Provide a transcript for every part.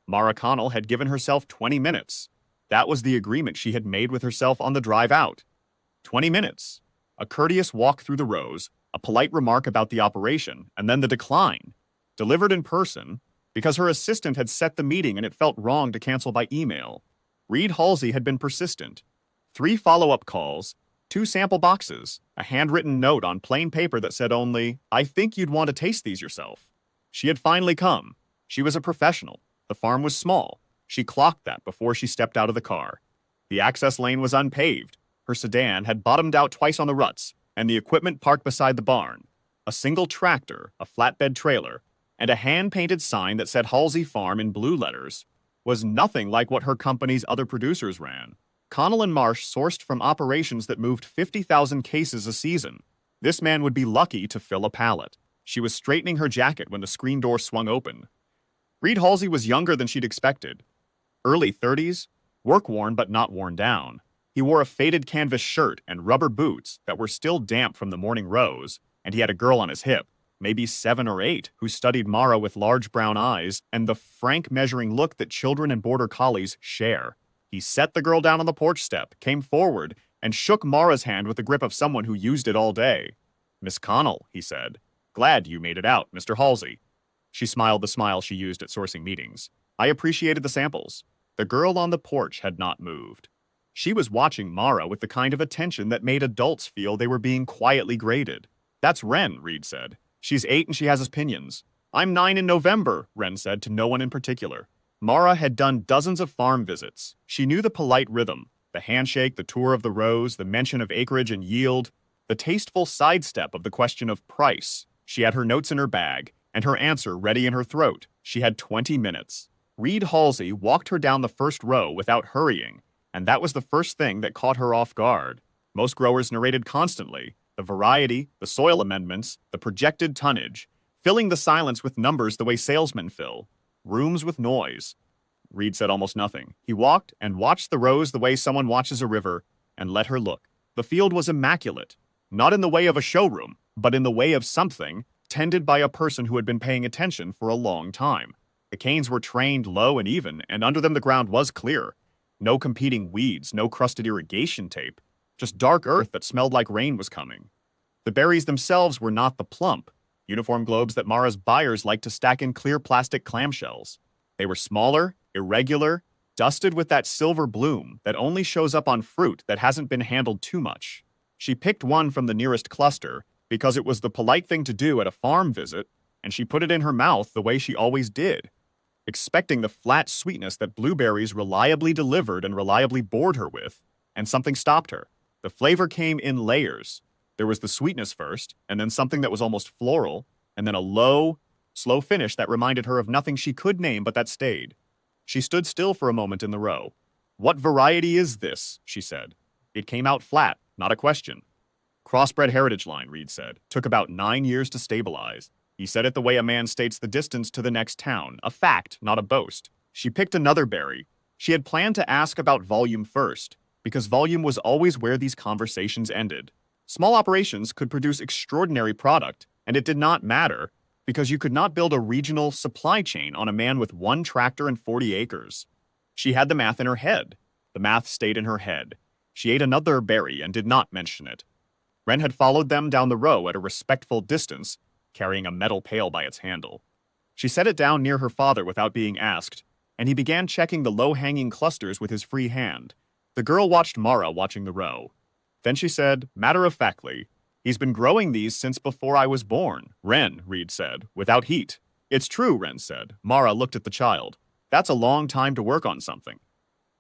Mara Connell had given herself 20 minutes. That was the agreement she had made with herself on the drive out. 20 minutes. A courteous walk through the rows, a polite remark about the operation, and then the decline. Delivered in person, because her assistant had set the meeting and it felt wrong to cancel by email. Reed Halsey had been persistent. 3 follow-up calls, 2 sample boxes, a handwritten note on plain paper that said only, "I think you'd want to taste these yourself." She had finally come. She was a professional. The farm was small. She clocked that before she stepped out of the car. The access lane was unpaved. Her sedan had bottomed out twice on the ruts, and the equipment parked beside the barn. A single tractor, a flatbed trailer, and a hand-painted sign that said Halsey Farm in blue letters was nothing like what her company's other producers ran. Connell and Marsh sourced from operations that moved 50,000 cases a season. This man would be lucky to fill a pallet. She was straightening her jacket when the screen door swung open. Reed Halsey was younger than she'd expected. Early 30s, work-worn but not worn down. He wore a faded canvas shirt and rubber boots that were still damp from the morning rows, and he had a girl on his hip, maybe 7 or 8, who studied Mara with large brown eyes and the frank measuring look that children and border collies share. He set the girl down on the porch step, came forward, and shook Mara's hand with the grip of someone who used it all day. "Miss Connell," he said. "Glad you made it out, Mr. Halsey." She smiled the smile she used at sourcing meetings. "I appreciated the samples." The girl on the porch had not moved. She was watching Mara with the kind of attention that made adults feel they were being quietly graded. "That's Wren," Reed said. "She's 8 and she has opinions." "I'm 9 in November," Wren said to no one in particular. Mara had done dozens of farm visits. She knew the polite rhythm, the handshake, the tour of the rows, the mention of acreage and yield, the tasteful sidestep of the question of price. She had her notes in her bag, and her answer ready in her throat. She had 20 minutes. Reed Halsey walked her down the first row without hurrying, and that was the first thing that caught her off guard. Most growers narrated constantly, the variety, the soil amendments, the projected tonnage, filling the silence with numbers the way salesmen fill. Rooms with noise. Reed said almost nothing. He walked and watched the rows the way someone watches a river, and let her look. The field was immaculate, not in the way of a showroom, but in the way of something tended by a person who had been paying attention for a long time. The canes were trained low and even, and under them the ground was clear. No competing weeds, no crusted irrigation tape, just dark earth that smelled like rain was coming. The berries themselves were not the plump, uniform globes that Mara's buyers liked to stack in clear plastic clamshells. They were smaller, irregular, dusted with that silver bloom that only shows up on fruit that hasn't been handled too much. She picked one from the nearest cluster because it was the polite thing to do at a farm visit, and she put it in her mouth the way she always did, expecting the flat sweetness that blueberries reliably delivered and reliably bored her with, and something stopped her. The flavor came in layers. There was the sweetness first, and then something that was almost floral, and then a low, slow finish that reminded her of nothing she could name but that stayed. She stood still for a moment in the row. "What variety is this?" she said. It came out flat, not a question. "Crossbred heritage line," Reed said. "Took about 9 years to stabilize." He said it the way a man states the distance to the next town, a fact, not a boast. She picked another berry. She had planned to ask about volume first, because volume was always where these conversations ended. Small operations could produce extraordinary product, and it did not matter, because you could not build a regional supply chain on a man with 1 tractor and 40 acres. She had the math in her head. The math stayed in her head. She ate another berry and did not mention it. Wren had followed them down the row at a respectful distance, carrying a metal pail by its handle. She set it down near her father without being asked, and he began checking the low-hanging clusters with his free hand. The girl watched Mara watching the row. Then she said, matter-of-factly, "He's been growing these since before I was born." "Wren," Reed said, "without heat." "It's true," Wren said. Mara looked at the child. "That's a long time to work on something."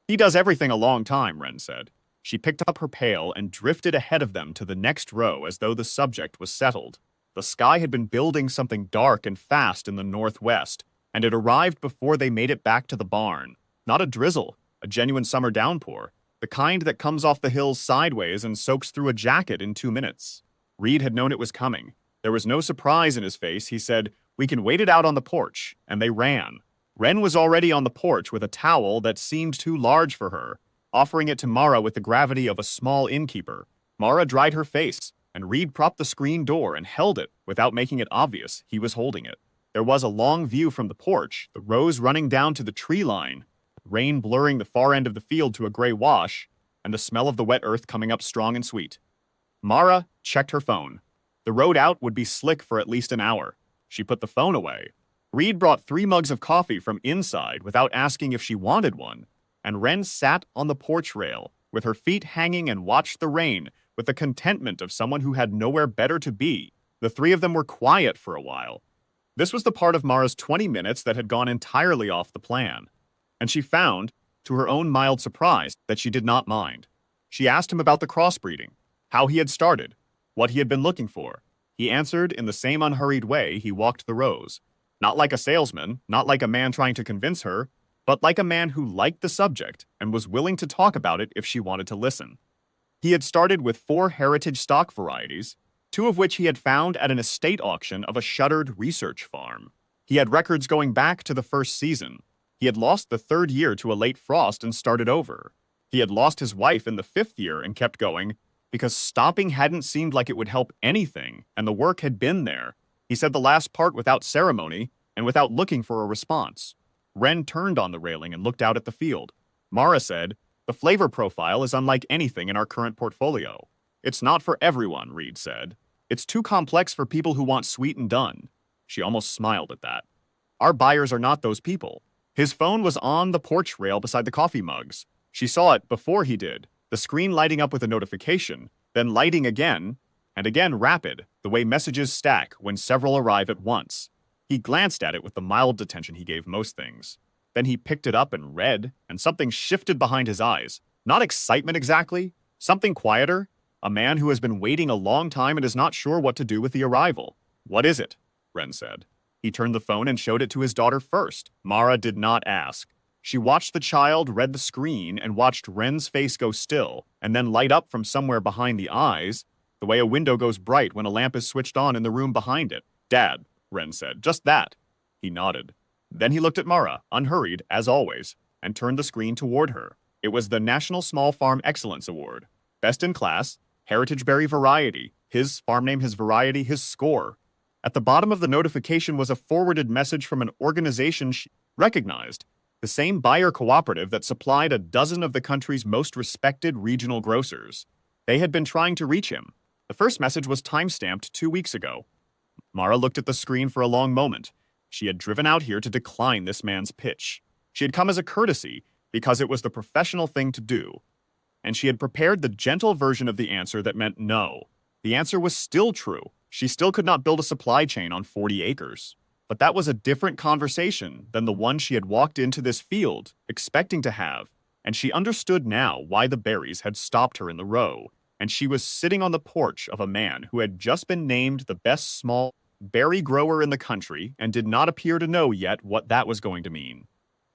"He does everything a long time," Wren said. She picked up her pail and drifted ahead of them to the next row as though the subject was settled. The sky had been building something dark and fast in the northwest, and it arrived before they made it back to the barn. Not a drizzle, a genuine summer downpour, the kind that comes off the hills sideways and soaks through a jacket in 2 minutes. Reed had known it was coming. There was no surprise in his face. He said, "We can wait it out on the porch," and they ran. Wren was already on the porch with a towel that seemed too large for her, offering it to Mara with the gravity of a small innkeeper. Mara dried her face, and Reed propped the screen door and held it without making it obvious he was holding it. There was a long view from the porch, the rows running down to the tree line, rain blurring the far end of the field to a gray wash, and the smell of the wet earth coming up strong and sweet. Mara checked her phone. The road out would be slick for at least an hour. She put the phone away. Reed brought 3 mugs of coffee from inside without asking if she wanted one, and Wren sat on the porch rail, with her feet hanging and watched the rain with the contentment of someone who had nowhere better to be. The 3 of them were quiet for a while. This was the part of Mara's 20 minutes that had gone entirely off the plan, and she found, to her own mild surprise, that she did not mind. She asked him about the crossbreeding, how he had started, what he had been looking for. He answered in the same unhurried way he walked the rows, not like a salesman, not like a man trying to convince her, but like a man who liked the subject and was willing to talk about it if she wanted to listen. He had started with 4 heritage stock varieties, 2 of which he had found at an estate auction of a shuttered research farm. He had records going back to the first season. He had lost the 3rd year to a late frost and started over. He had lost his wife in the 5th year and kept going because stopping hadn't seemed like it would help anything, and the work had been there. He said the last part without ceremony and without looking for a response. Wren turned on the railing and looked out at the field. Mara said, "The flavor profile is unlike anything in our current portfolio." "It's not for everyone," Reed said. "It's too complex for people who want sweet and done." She almost smiled at that. "Our buyers are not those people." His phone was on the porch rail beside the coffee mugs. She saw it before he did, the screen lighting up with a notification, then lighting again, and again rapid, the way messages stack when several arrive at once. He glanced at it with the mild attention he gave most things. Then he picked it up and read, and something shifted behind his eyes. Not excitement exactly, something quieter. A man who has been waiting a long time and is not sure what to do with the arrival. "What is it?" Wren said. He turned the phone and showed it to his daughter first. Mara did not ask. She watched the child read the screen and watched Wren's face go still, and then light up from somewhere behind the eyes, the way a window goes bright when a lamp is switched on in the room behind it. "Dad," Wren said, "just that." He nodded. Then he looked at Mara, unhurried, as always, and turned the screen toward her. It was the National Small Farm Excellence Award. Best in class, heritage berry variety, his farm name, his variety, his score. At the bottom of the notification was a forwarded message from an organization she recognized, the same buyer cooperative that supplied a dozen of the country's most respected regional grocers. They had been trying to reach him. The first message was time-stamped 2 weeks ago. Mara looked at the screen for a long moment. She had driven out here to decline this man's pitch. She had come as a courtesy because it was the professional thing to do. And she had prepared the gentle version of the answer that meant no. The answer was still true. She still could not build a supply chain on 40 acres. But that was a different conversation than the one she had walked into this field expecting to have, and she understood now why the berries had stopped her in the row, and she was sitting on the porch of a man who had just been named the best small berry grower in the country and did not appear to know yet what that was going to mean.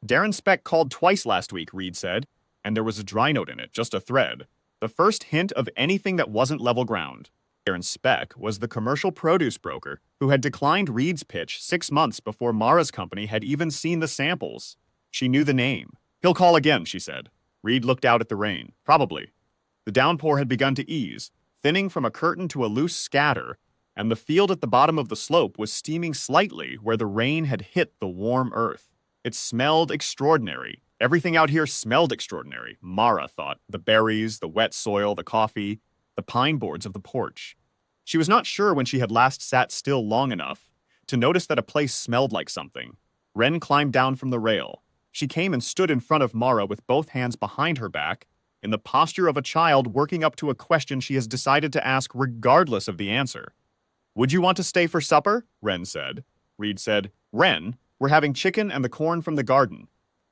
"Darren Speck called twice last week," Reed said, and there was a dry note in it, just a thread. The first hint of anything that wasn't level ground. Darren Speck was the commercial produce broker who had declined Reed's pitch 6 months before Mara's company had even seen the samples. She knew the name. "He'll call again," she said. Reed looked out at the rain. "Probably." The downpour had begun to ease, thinning from a curtain to a loose scatter, and the field at the bottom of the slope was steaming slightly where the rain had hit the warm earth. It smelled extraordinary. Everything out here smelled extraordinary, Mara thought. The berries, the wet soil, the coffee, the pine boards of the porch. She was not sure when she had last sat still long enough to notice that a place smelled like something. Wren climbed down from the rail. She came and stood in front of Mara with both hands behind her back, in the posture of a child working up to a question she has decided to ask regardless of the answer. "Would you want to stay for supper?" Wren said. Reed said, "Wren, we're having chicken and the corn from the garden,"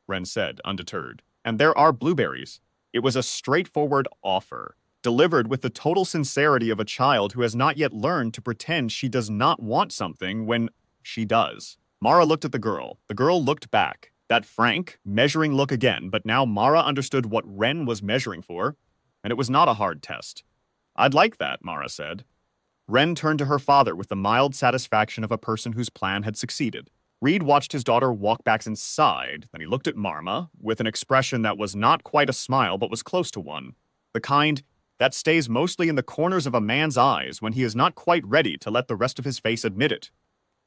Wren said, undeterred. "And there are blueberries." It was a straightforward offer, delivered with the total sincerity of a child who has not yet learned to pretend she does not want something when she does. Mara looked at the girl. The girl looked back. That frank, measuring look again, but now Mara understood what Wren was measuring for, and it was not a hard test. "I'd like that," Mara said. Wren turned to her father with the mild satisfaction of a person whose plan had succeeded. Reed watched his daughter walk back inside, then he looked at Marma with an expression that was not quite a smile but was close to one, the kind that stays mostly in the corners of a man's eyes when he is not quite ready to let the rest of his face admit it.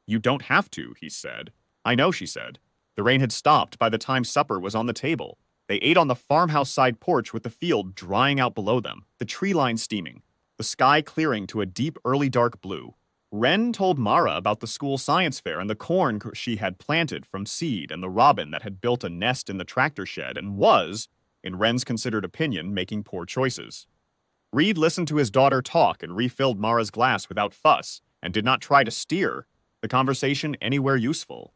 You don't have to, he said. I know, she said. The rain had stopped by the time supper was on the table. They ate on the farmhouse side porch with the field drying out below them, the tree line steaming, the sky clearing to a deep early dark blue. Wren told Mara about the school science fair and the corn she had planted from seed and the robin that had built a nest in the tractor shed and was, in Wren's considered opinion, making poor choices. Reed listened to his daughter talk and refilled Mara's glass without fuss and did not try to steer the conversation anywhere useful.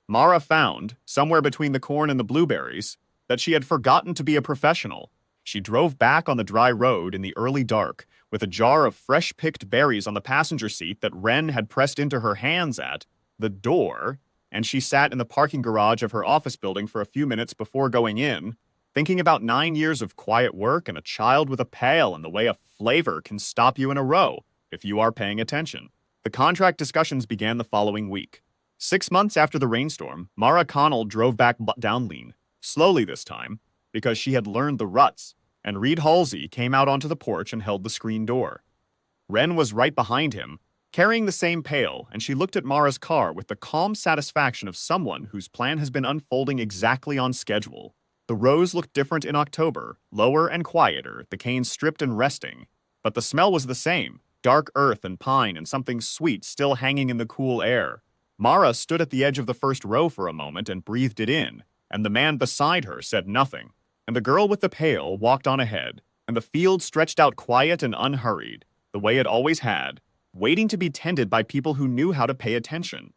Mara found, somewhere between the corn and the blueberries, that she had forgotten to be a professional. She drove back on the dry road in the early dark, with a jar of fresh-picked berries on the passenger seat that Wren had pressed into her hands at the door, and she sat in the parking garage of her office building for a few minutes before going in, thinking about 9 years of quiet work and a child with a pail and the way a flavor can stop you in a row if you are paying attention. The contract discussions began the following week. 6 months after the rainstorm, Mara Connell drove back down Lean, slowly this time, because she had learned the ruts, and Reed Halsey came out onto the porch and held the screen door. Wren was right behind him, carrying the same pail, and she looked at Mara's car with the calm satisfaction of someone whose plan has been unfolding exactly on schedule. The rows looked different in October, lower and quieter, the canes stripped and resting, but the smell was the same, dark earth and pine and something sweet still hanging in the cool air. Mara stood at the edge of the first row for a moment and breathed it in, and the man beside her said nothing, and the girl with the pail walked on ahead, and the field stretched out quiet and unhurried, the way it always had, waiting to be tended by people who knew how to pay attention.